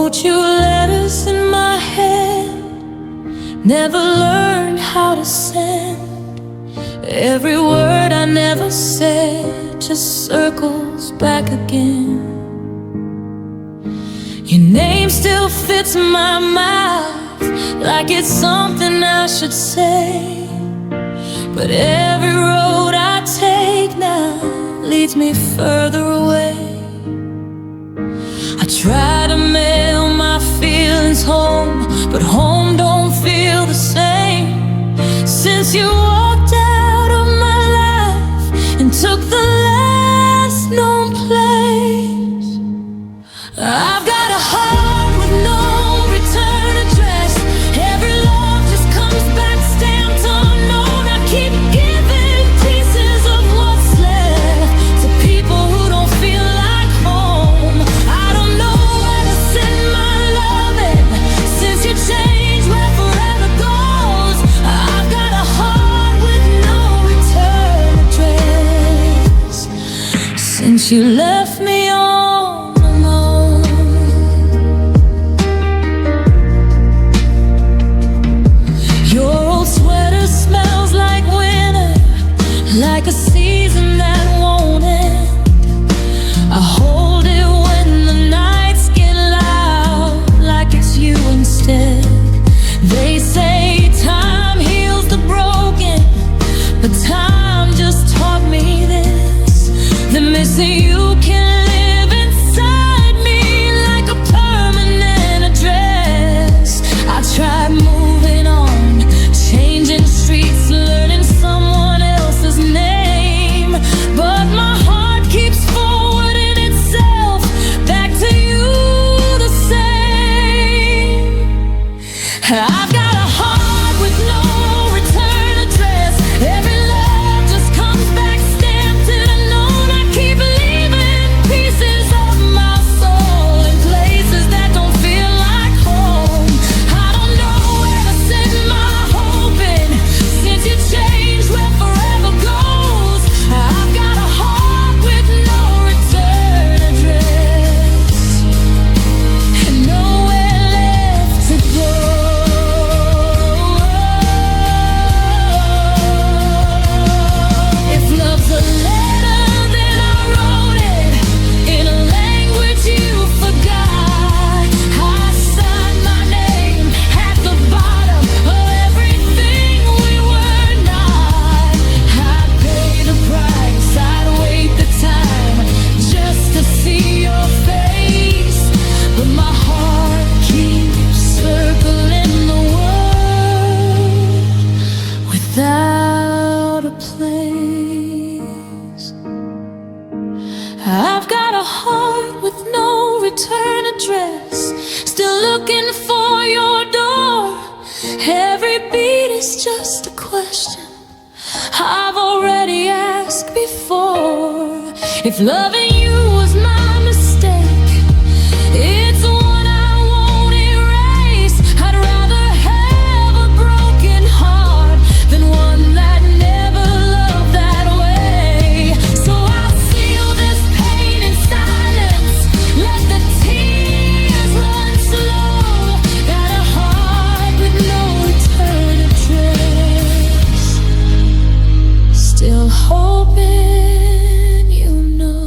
Wrote you letters in my hand, never learned how to send. Every word I never said just circles back again. Your name still fits my mouth like it's something I should say. But every road I take now leads me further away. I try to mail my feelings home, but home don't feel the same since you walked out of my life and took the last known place. I've got a heart with no return address. Every love just comes back stamped unknown. I keep giving pieces of what's left to people who don't feel like home. I don't know where to send my loving since you changed where forever goes. I've got a heart with no return address since you left me on. Like a season that won't end. I hold it when the nights get loud, like it's you instead. They say time heals the broken, but time just taught me this: the missing you can live inside me like a permanent address. I tried moving on, changing streets, learning someone else's name, but my heart keeps forwarding itself back to you the same. I've got a heart with no return address. Every love just comes back stamped and unknown. I keep leaving pieces of my soul in places that don't feel like home. I don't know where to send my hope in since you changed where forever goes. I've got a heart with no return address and nowhere left to go. If love's a letter, then I wrote it in a language you forgot. I signed my name at the bottom of everything we were not. I'd pay the price, I'd wait the time just to see your face, but my heart keeps circling the world without a place. I've got a heart with no return address, still looking for your door. Every beat is just a question I've already asked before. If loving you was my mistake, it's one I won't erase. I'd rather have a broken heart than one that never loved that way. So I'll seal this pain in silence, let the tears run slow. Got a heart with no return address, still hoping you know.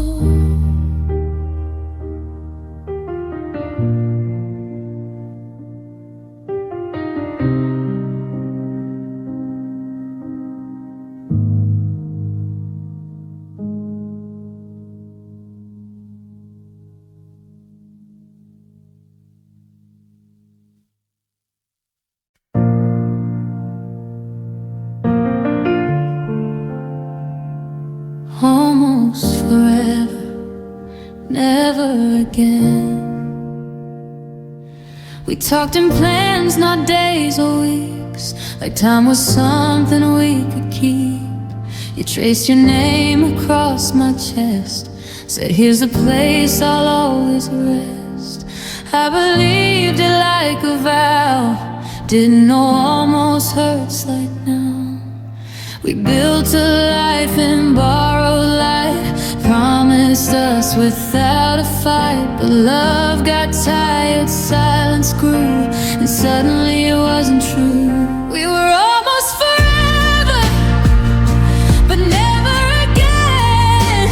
Almost forever, never again. We talked in plans, not days or weeks, like time was something we could keep. You traced your name across my chest, said here's a place I'll always rest. I believed it like a vow, didn't know almost hurts like now. We built a life and borrowed life, promised us works without a fight, but love got tired, silence grew, and suddenly it wasn't true. We were almost forever, but never again.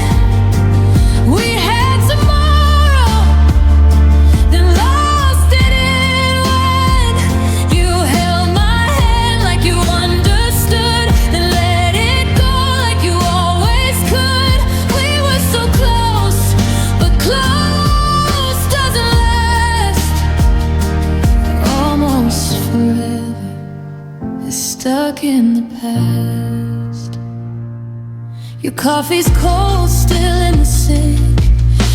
We had tomorrow, then lost it in when you held my hand like you understood, then let it go like you always could. We were so close, but close doesn't last. Almost forever is stuck in the past. Your coffee's cold, still in the sink.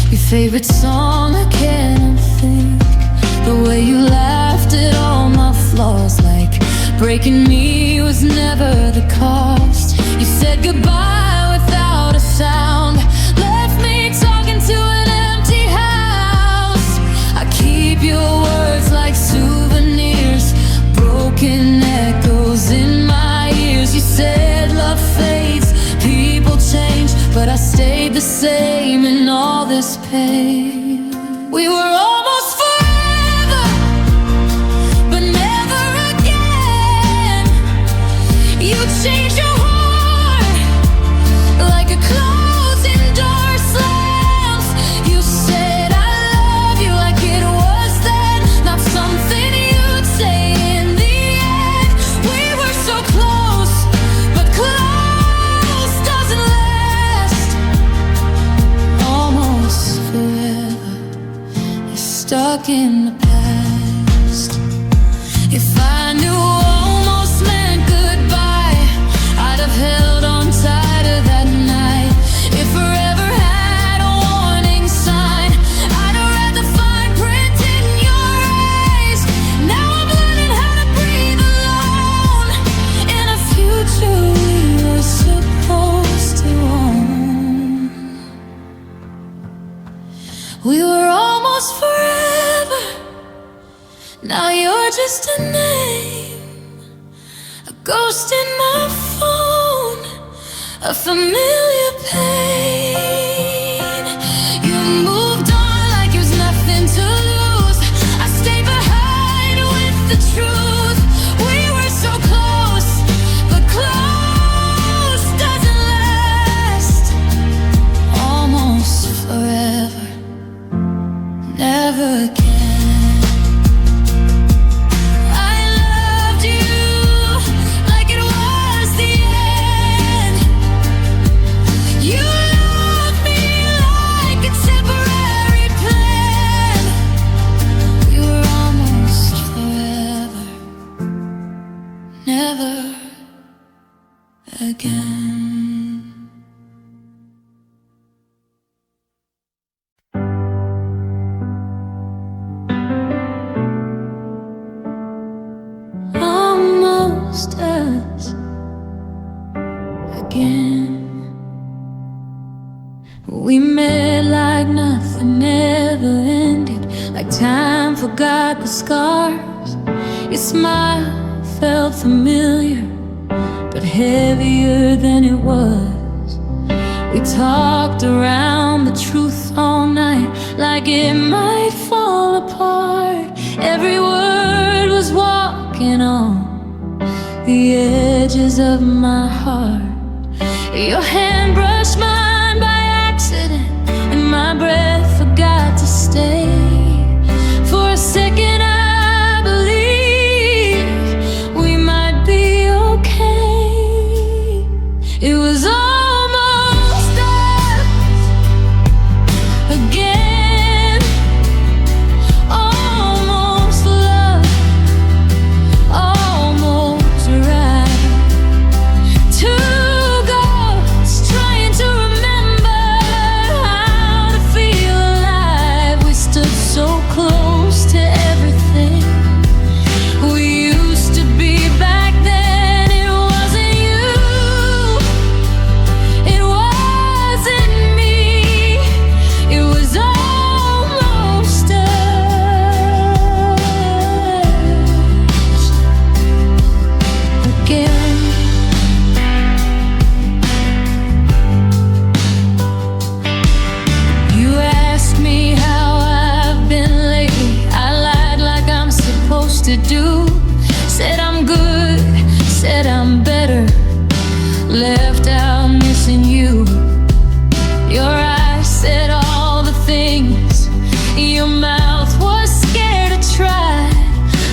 Your favorite song, I can't think. The way you laughed at all my flaws, like breaking me was never the cost. You said goodbye without a sound, left me talking to an empty house. I keep your words like souvenirs, broken echoes in my ears. You said love fades, people change, but I stayed the same in all this pain. We were almost forever, but never again. You changed your heart like a closing door slams. You said I love you like it was then, not something you'd say in the end. We were so close, but close doesn't last. Almost forever is stuck in the past. If I knew almost meant goodbye, I'd have held on tighter that night. If forever had a warning sign, I'd have read the fine print in your eyes. Now I'm learning how to breathe alone in a future we were supposed to own. We were almost forever, now you're just a name, a ghost in my phone, a familiar pain. You moved on like it was nothing to lose. I stayed behind with the truth. We were so close, but close doesn't last. Almost forever, never again. I loved you like it was the end. You loved me like a temporary plan. We were almost forever, never again. Almost us again. We met like nothing ever ended, like time forgot the scars. Your smile felt familiar, but heavier than it was. We talked around the truth all night, like it might fall apart. Every word was walking on the edges of my heart. Your hand brushed mine by accident, and my breath forgot to stay. For a second I believed we might be okay. It was almost us again. Almost love, almost right. Two ghosts to do. Said I'm good, said I'm better, left out missing you. Your eyes said all the things your mouth was scared to try.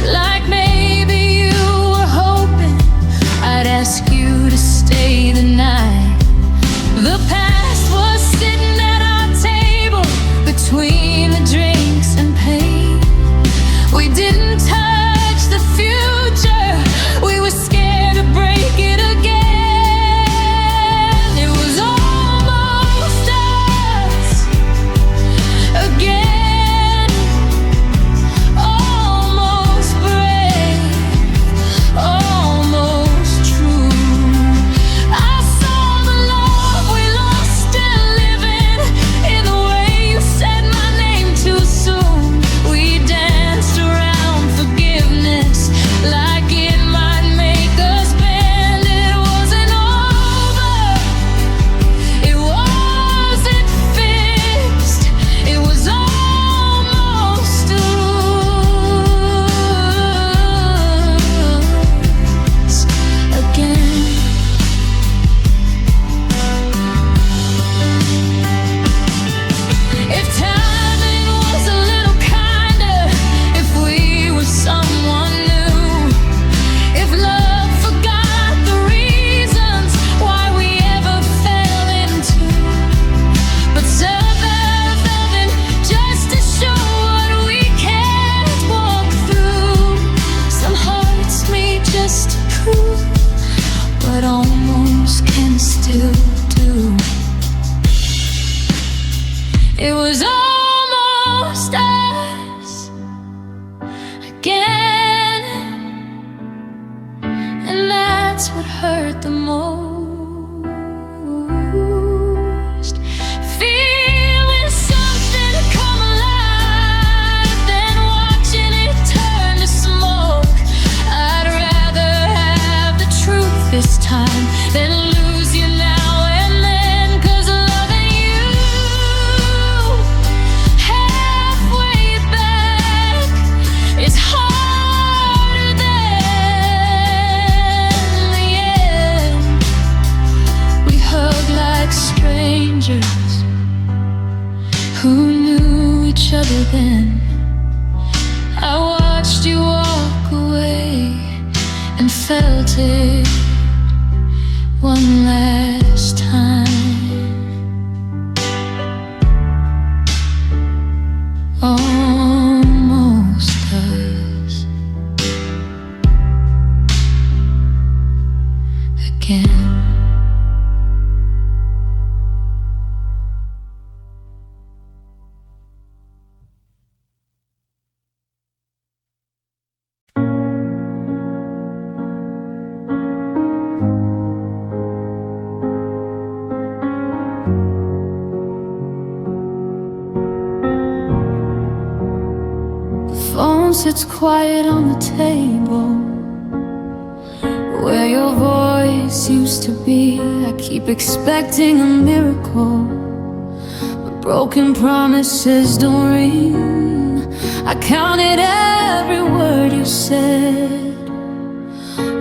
Like maybe you were hoping I'd ask you to stay the night. The past was sitting at our table between the drinks and pain. We didn't touch the future, we were scared to break it again. It was almost us again, almost brave, almost true. I saw the love we lost still living in the way you said my name too soon. We danced around forgiveness like it might make us bend. It wasn't over, it wasn't fixed, it was almost us again. If timing was a little kinder, if we were someone new, if love forgot the reasons why we ever fell into, but surviving just to show what we can't walk through. Some hearts meet just to prove what almost can still do. It was almost us again, and that's what hurt the most. Feeling something come alive, then watching it turn to smoke. I'd rather have the truth this time than lose you now and then, 'cause loving you halfway back is harder than the end. We hug like strangers who knew each other then. I watched you walk away and felt it one last time. Almost us again. Phone sits quiet on the table where your voice used to be. I keep expecting a miracle, but broken promises don't ring. I counted every word you said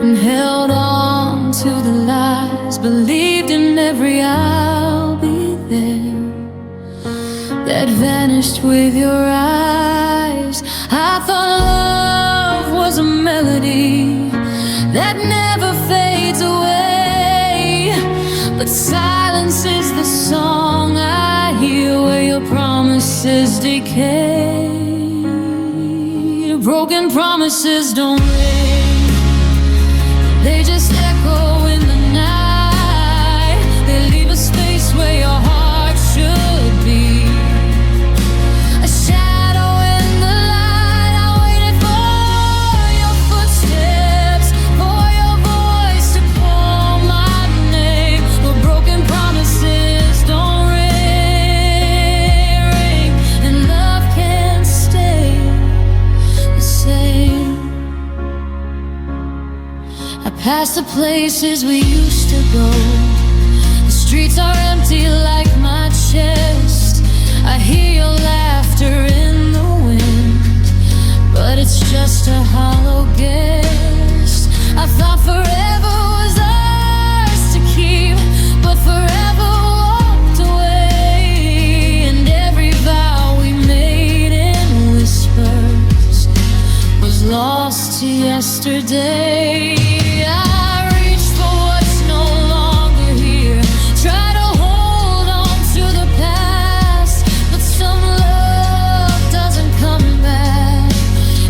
and held on to the lies, believed in every "I'll be there" that vanished with your eyes. I thought love was a melody that never fades away, but silence is the song I hear where your promises decay. Broken promises don't ring, they just echo in the night. They leave a space where your heart should be. A shadow in the light, I waited for your footsteps, for your voice to call my name. But broken promises don't ring, and love can't stay the same. I pass the places we used to go, the streets are empty like my chest. I hear your laughter in the wind, but it's just a hollow lost to yesterday. I reach for what's no longer here, try to hold on to the past, but some love doesn't come back.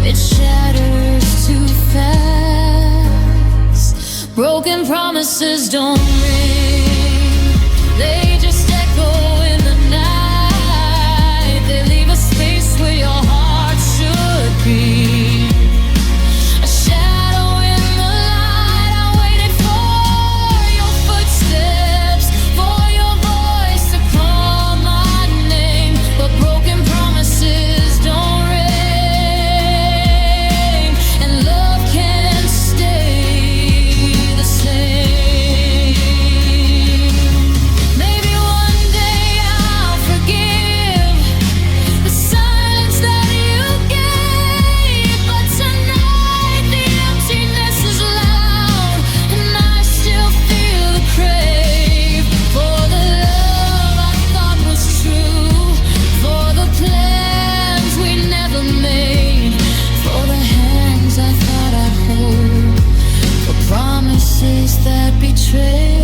It shatters too fast. Broken promises don't ring, they just echo in the night. They leave a space where your heart should be. A shadow in the light. I waited for your footsteps, for your voice to call my name, but broken promises don't ring, and love can't stay the same. Maybe one day I'll forgive the silence that you gave, but tonight the emptiness is loud, and I still feel the crave for the love I thought was true, for the plans we never made, for the hands I thought I'd hold, for promises that betrayed.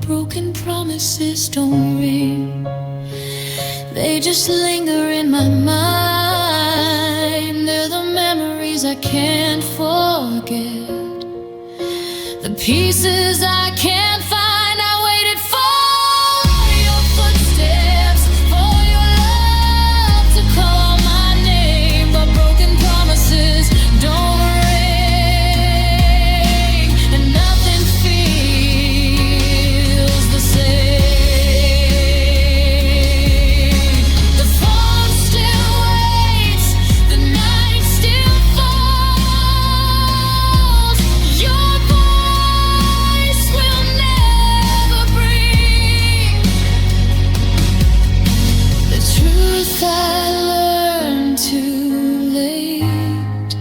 Broken promises don't ring, they just linger in my mind. They're the memories I can't forget, the pieces I can't find. I waited for your footsteps, for your love to call my name, but broken promises don't ring, and nothing feels the same. The phone still waits, the night still falls. Your voice will never bring the truth I learned too late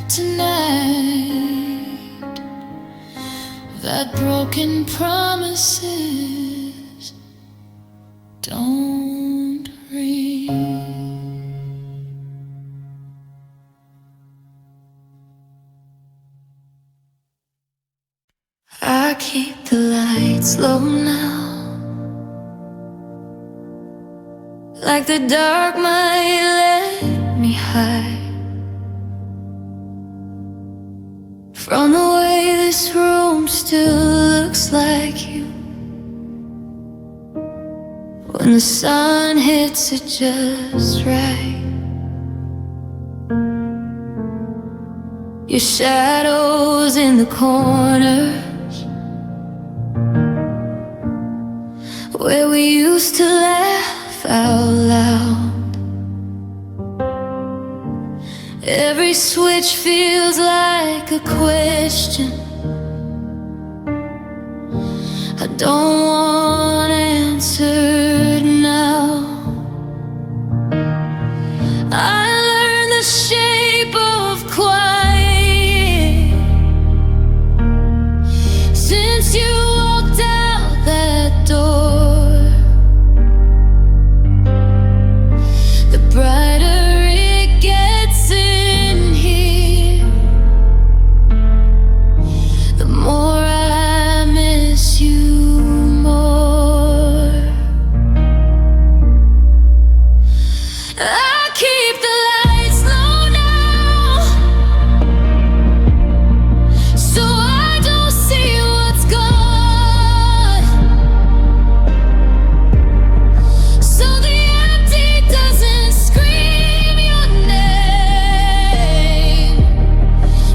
tonight, that broken promises don't ring. I keep the lights low now, like the dark might let me hide from the way this room still looks like you. When the sun hits it just right, your shadows in the corners where we used to laugh out loud. Every switch feels like a question I don't want answered now. I learned the shape of quiet since you walked out that door. The brighter it gets in here, the more I miss you more. I keep the lights low now, so I don't see what's gone, so the empty doesn't scream your name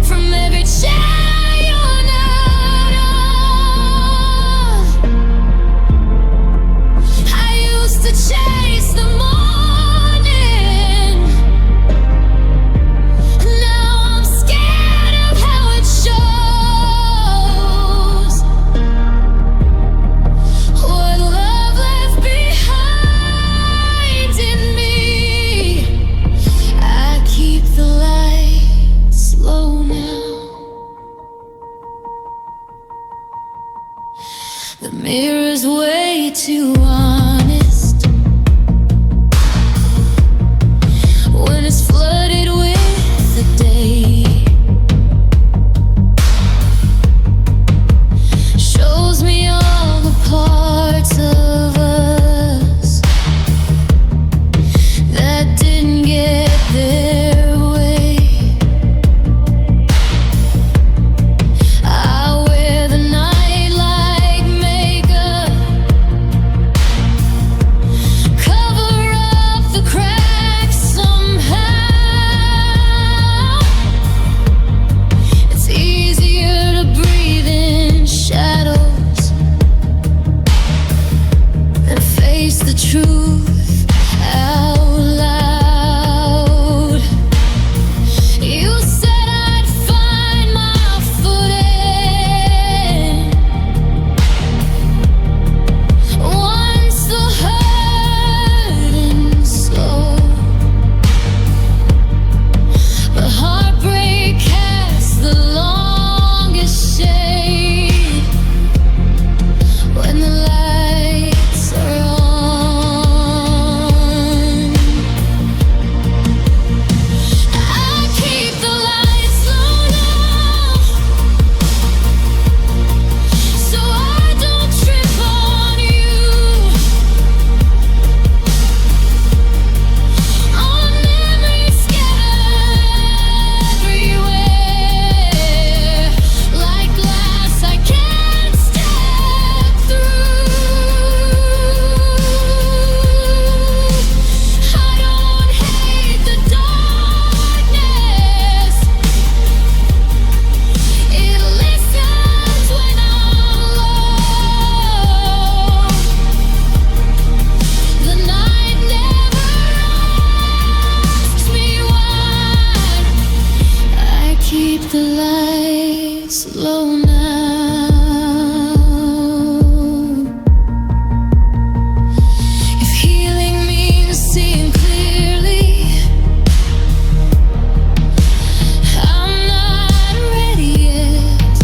from every chair you're not on. I used to chase the morning, now I'm scared of how it shows what love left behind in me. I keep the lights low now, the mirror's way too honest when it's flooded with the lights low now. If healing means seeing clearly, I'm not ready yet.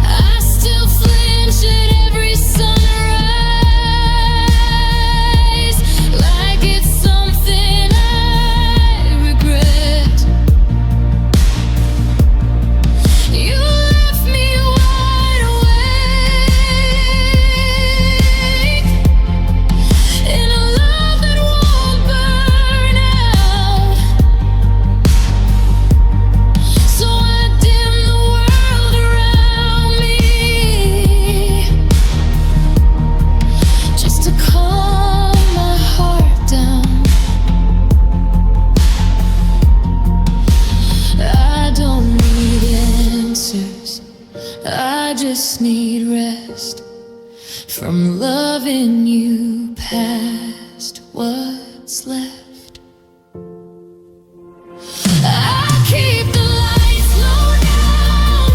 I still flinch at every sunrise, like it's something I regret. You left me wide awake in a love that won't burn out. So I dim the world around me just to calm my heart down. I don't need answers, I just need rest from loving you past what's left. I keep the lights low down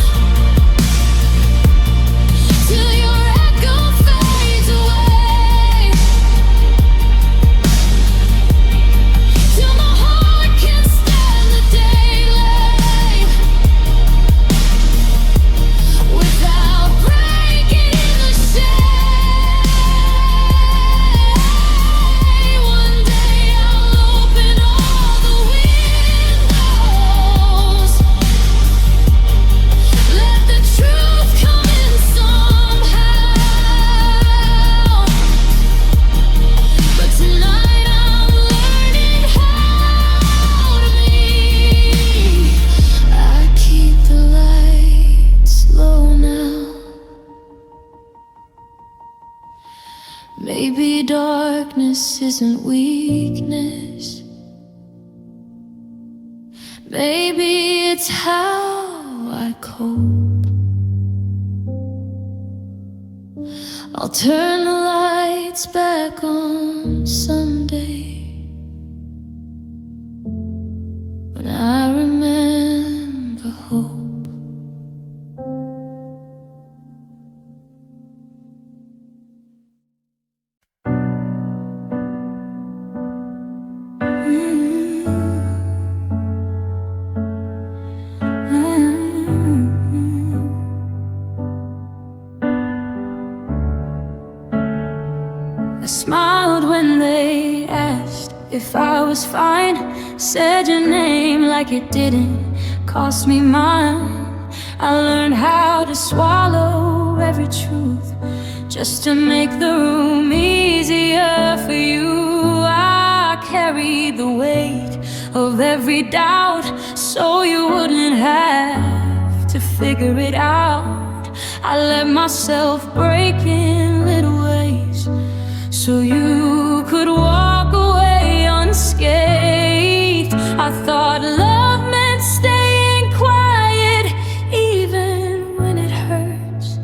till your echo fades away, till my heart can't stand the daylight without breaking in the shade. One day I'll open all the windows, let the truth come in somehow. But tonight I'm learning how to be. I keep the lights low now. Maybe darkness isn't weakness. Maybe it's how I cope. I'll turn the lights back on someday when I remember hope. I smiled when they asked if I was fine, said your name like it didn't cost me mine. I learned how to swallow every truth just to make the room easier for you. I carried the weight of every doubt so you wouldn't have to figure it out. I let myself break in little ways so you could walk away unscathed. I thought love meant staying quiet even when it hurts.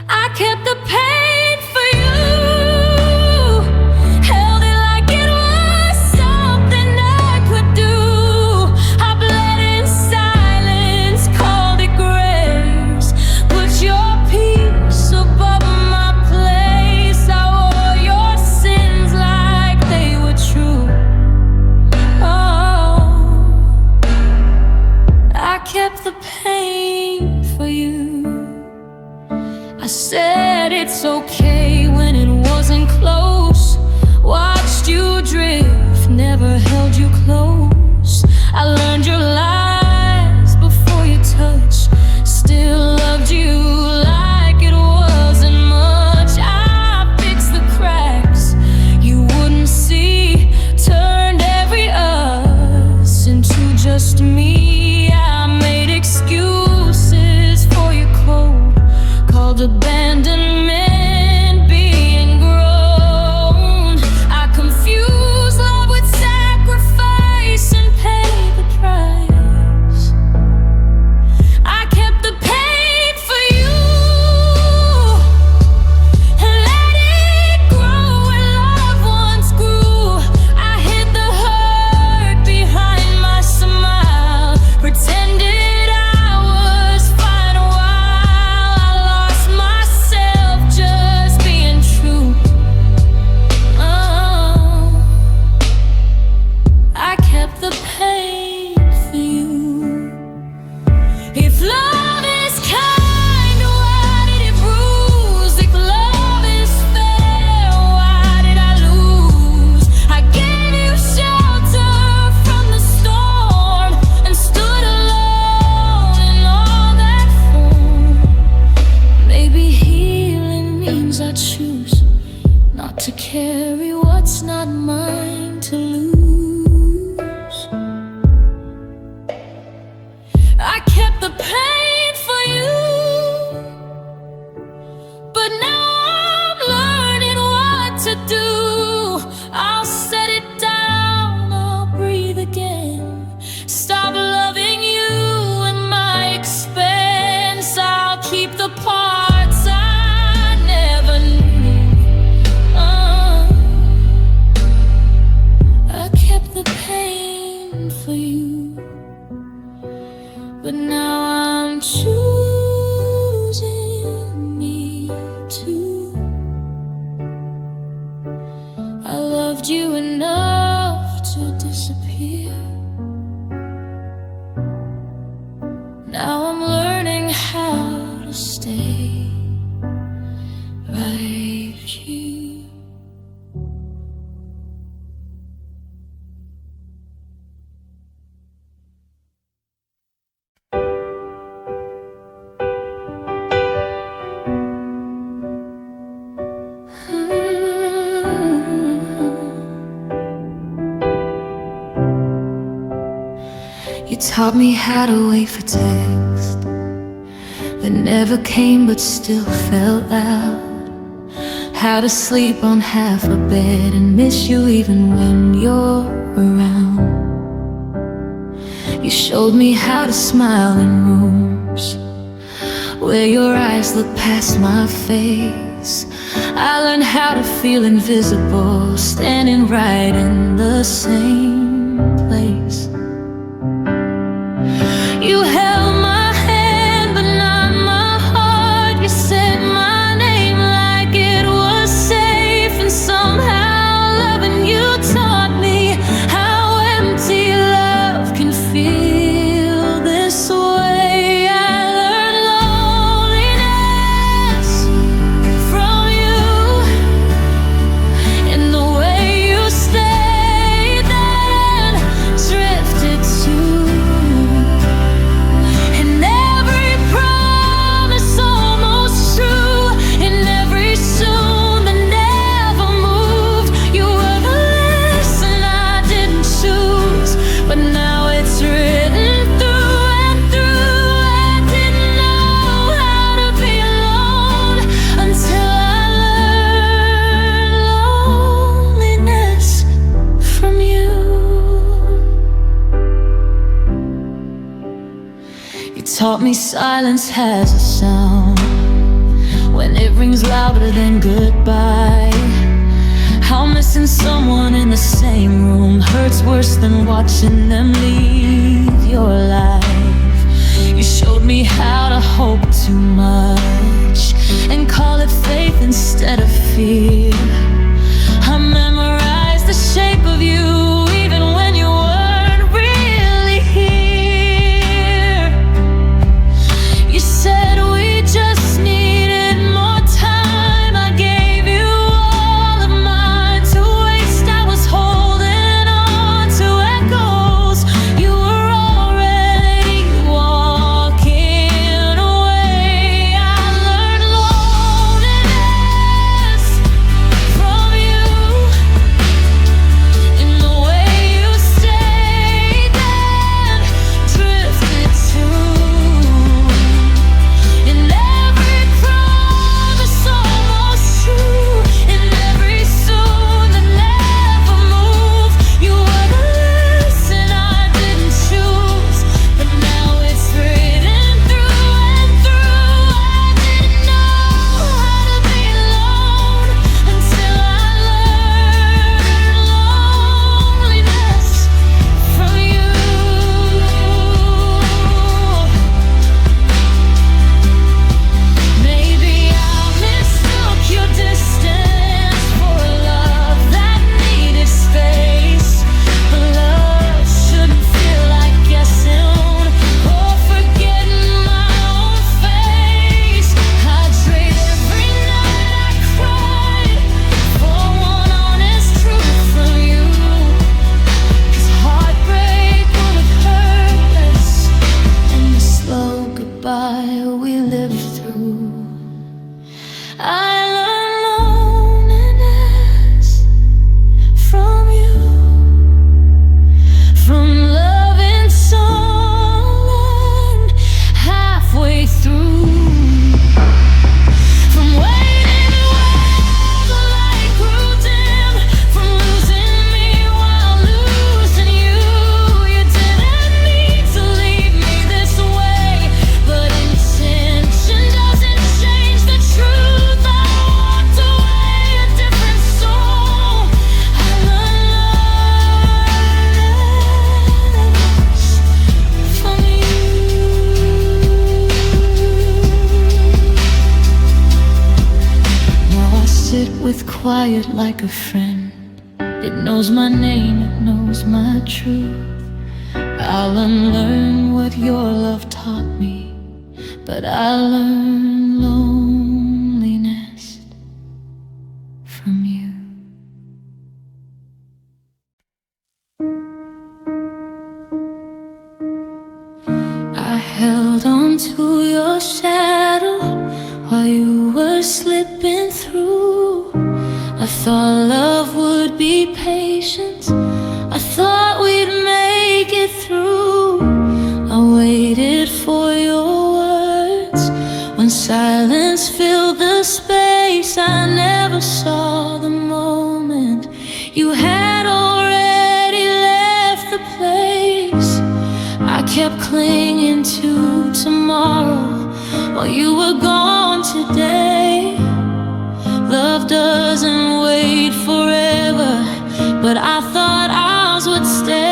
I kept the pain for you, held it like it was something I could do. I bled in silence, called it grace, put your peace above my place. I wore your sins like they were true. Oh, I kept the pain for you. I said it's okay when it wasn't close. Watched you drift, never held you close. I learned your lies before your touch, still loved you like it wasn't much. I fixed the cracks you wouldn't see, turned every us into just me. I made excuses for your cold, called abandonment being grown. I confused love with sacrifice. disappear. Now I'm learning how to stay right here. You taught me how to wait for text that never came but still felt loud. How to sleep on half a bed and miss you even when you're around. You showed me how to smile in rooms where your eyes look past my face. I learned how to feel invisible, standing right in the same place. You held my hand but not my heart. You said my name like it was safe. And somehow loving you taught me how empty love can feel this way. I learned loneliness from you, in the way you stayed then drifted to. You taught me silence has a sound when it rings louder than goodbye. How missing someone in the same room hurts worse than watching them leave your life. You showed me how to hope too much and call it faith instead of fear. I memorized the shape of you even when you weren't really here. You said we just needed more time. I gave you all of mine to waste. I was holding on to echoes. You were already walking away. I learned loneliness from you, in the way you stayed then drifted to. In every promise almost true, in every soon that never moved. You were the lesson I didn't choose, but now it's written through and through. I didn't know how to be alone until I learned loneliness from you. Maybe I mistook your distance for a love that needed space. But love shouldn't feel like guessing or forgetting my own face. I trade every night I cried for one honest truth from you. 'Cause heartbreak would have hurt less in the slow goodbye we lived through. I learned loneliness from you, from loving someone halfway through, from waiting when the light grew dim, from losing me while losing you. You didn't need to leave me this way, but intention doesn't change the truth. I walked away a different soul. I learned from you. Now I sit with quiet like a friend. It knows my name, it knows my the truth. I'll unlearn what your love taught me, but I learned loneliness from you. I held on to your shadow while you were slipping through. I thought love would be patient, I thought we'd make it through. I waited for your words when silence filled the space. I never saw the moment you had already left the place. I kept clinging to tomorrow while you were gone today. Love doesn't wait forever, but I thought ours would stay.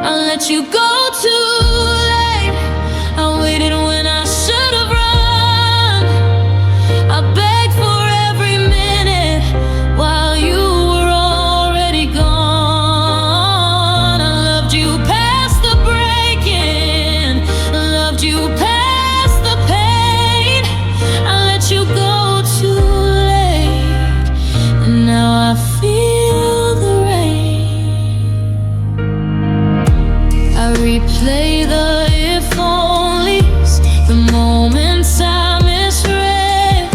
I let you go too late. I waited when I should have run. I begged for every minute while you were already gone. I loved you past the breaking, I loved you past the pain. I let you go too late, and now I feel the rain. I replay the if onlys, the moments I misread,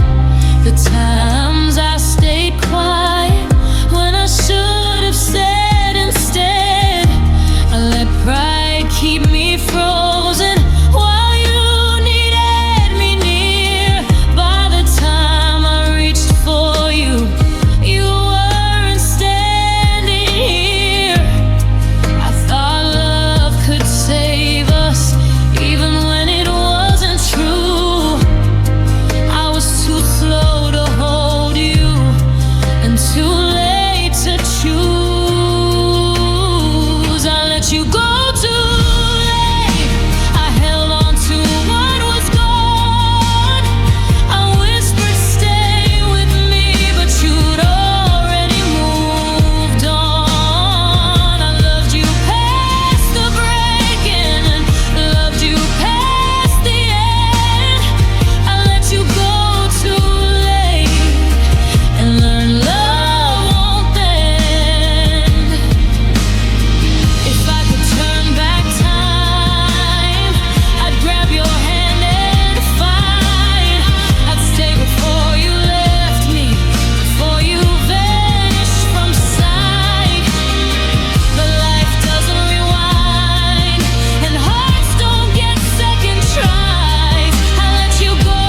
the times I stayed quiet when I should have said instead. I let pride keep me frozen while you needed me near. By the time I reached for you, you weren't standing here. I thought love could save us, even when it wasn't true. I was too slow to hold you and too late to choose. I let you go too late. I held on to what was gone. I whispered stay with me, but you'd already moved on. I loved you past the breaking and loved you past the end. I let you go too late and learn love won't end. If I could turn back time, I'd grab your hand and fight. I'd stay before you left me, before you vanished from sight. But life doesn't rewind, and hearts don't get second tries. I let you go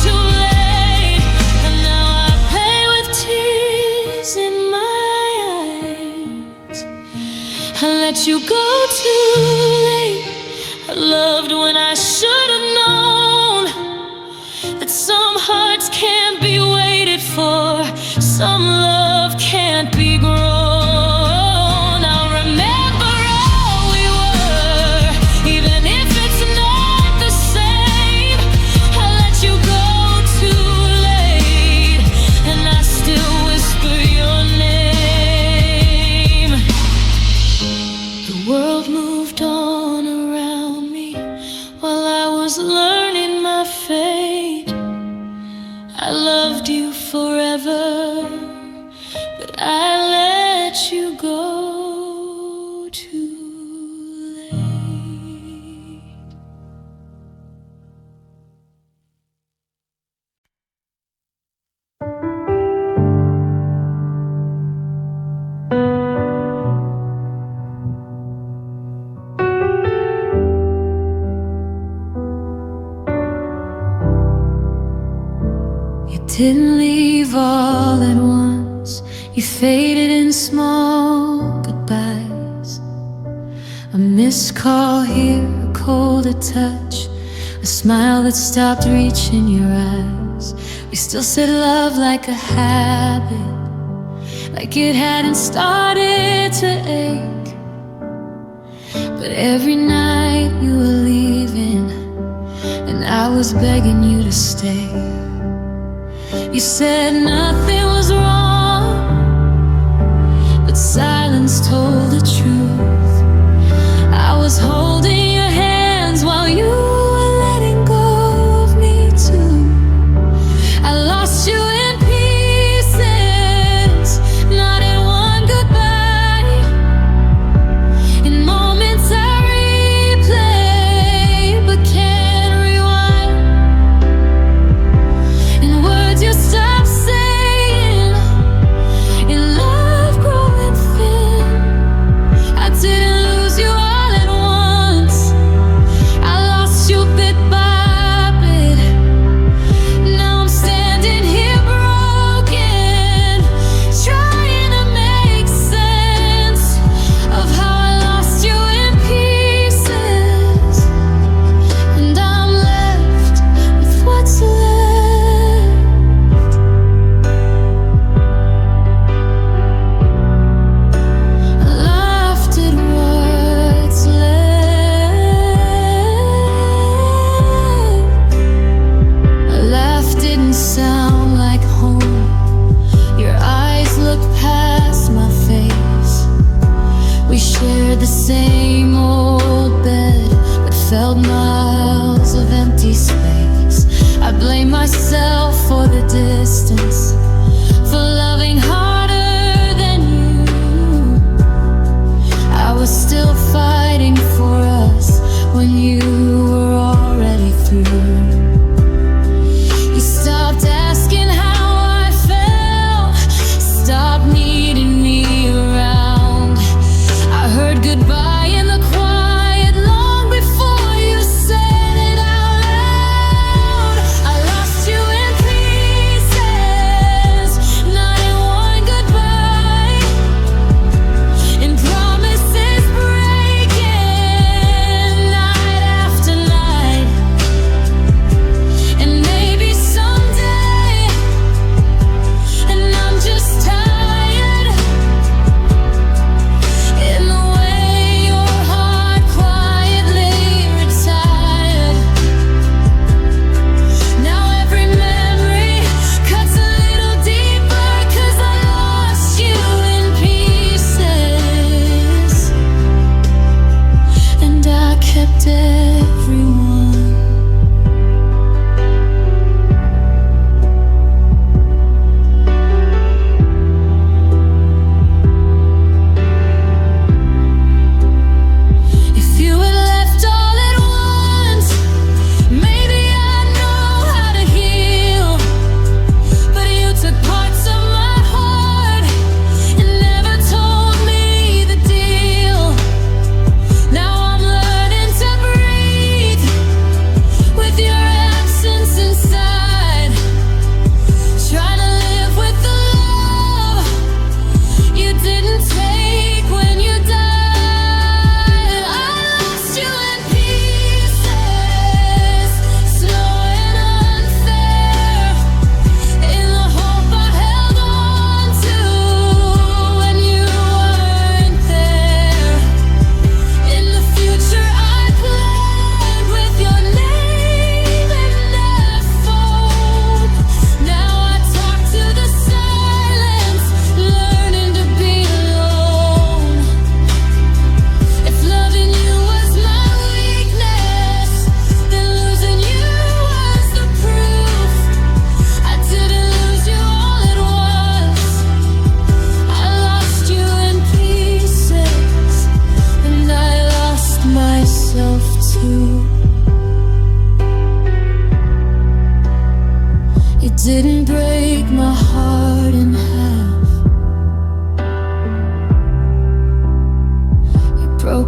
too late, and now I pay with tears in my eyes. I let you go too late. I loved when I should have known that some hearts can't be waited for, some love can't be grown. I'll remember all we were, even if it's not the same. I let you go too late, and I still whisper your name. The world moved on around me while I was learning my fate. I loved you forever, but I let you go too late. You didn't leave all at once, you faded in small goodbyes. A missed call here, a colder touch, a smile that stopped reaching your eyes. We still said love like a habit, like it hadn't started to ache. But every night you were leaving, and I was begging you to stay. You said nothing was wrong, but silence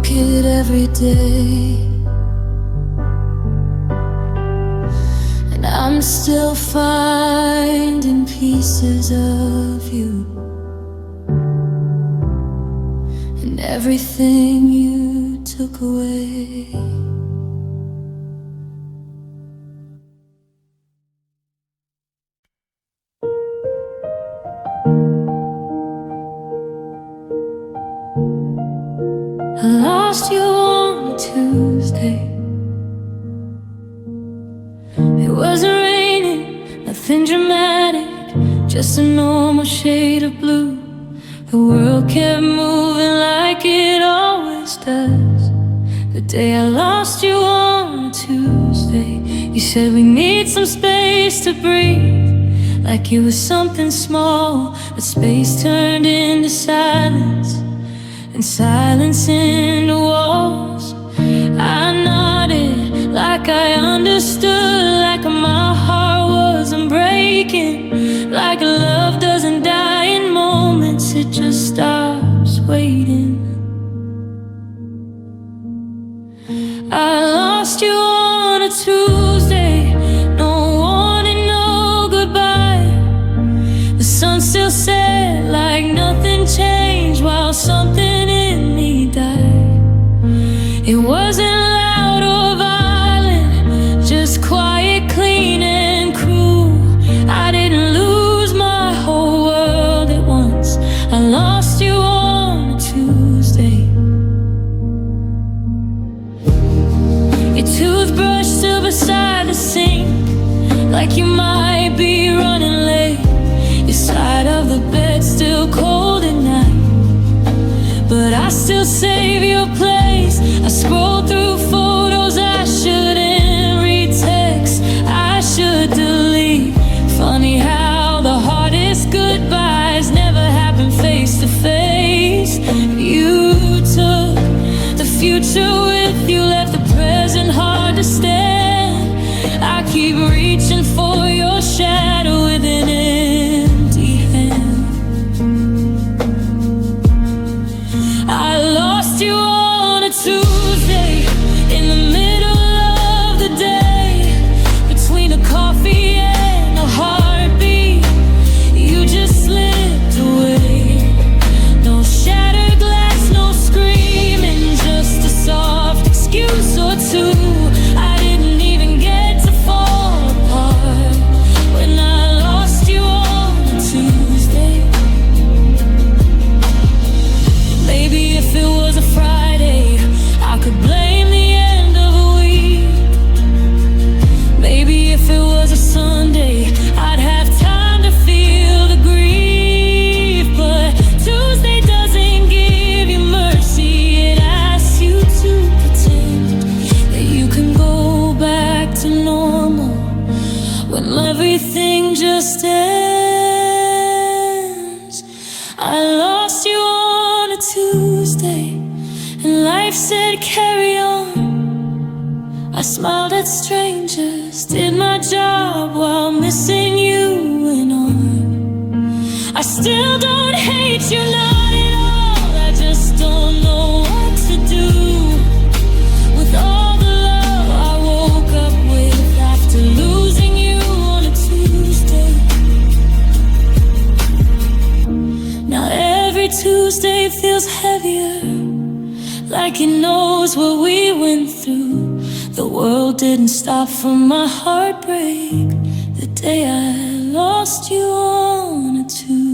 it every day, and I'm still finding pieces of you and everything you took away. I lost you on a Tuesday. It wasn't raining, nothing dramatic, just a normal shade of blue. The world kept moving like it always does. The day I lost you on a Tuesday, you said we need some space to breathe, like it was something small, but space turned into silence, and silence into walls. I nodded like I understood, like my heart wasn't breaking, like love doesn't die in moments, it just stops waiting. I lost you on a Tuesday, no warning, no goodbye. The sun still set like nothing changed, while something in me died. It wasn't loud or violent, just quiet, clean and cruel. I didn't lose my whole world at once, I lost you on a Tuesday. Your toothbrush still beside the sink, like you might be running late. Your side of the bed still cold at night, but I still save your place. I scroll through photos I shouldn't read, texts I should delete. Funny how the hardest goodbyes never happen face to face. You took the future with you, left the present hard to stand. I keep reaching for your shadow with an empty hand. I lost you on a Tuesday, in the middle of the day, between a coffee and a heartbeat. You just slipped away. No shattered glass, no screaming, just a soft excuse or two. I didn't even get to fall apart when I lost you on a Tuesday. Maybe if it was a Friday, I could blame the end of a week. Maybe if it was a Sunday, I'd have time to feel the grief. But Tuesday doesn't give you mercy, it asks you to pretend that you can go back to normal when everything just ends. I lost you on a Tuesday, and life said carry on. I smiled at strangers, did my job while missing you and on. I still don't hate you, not at all, I just don't know what to do with all the love I woke up with after losing you on a Tuesday. Now every Tuesday feels heavier, like it knows what we went through. The world didn't stop for my heartbreak the day I lost you on a Tuesday.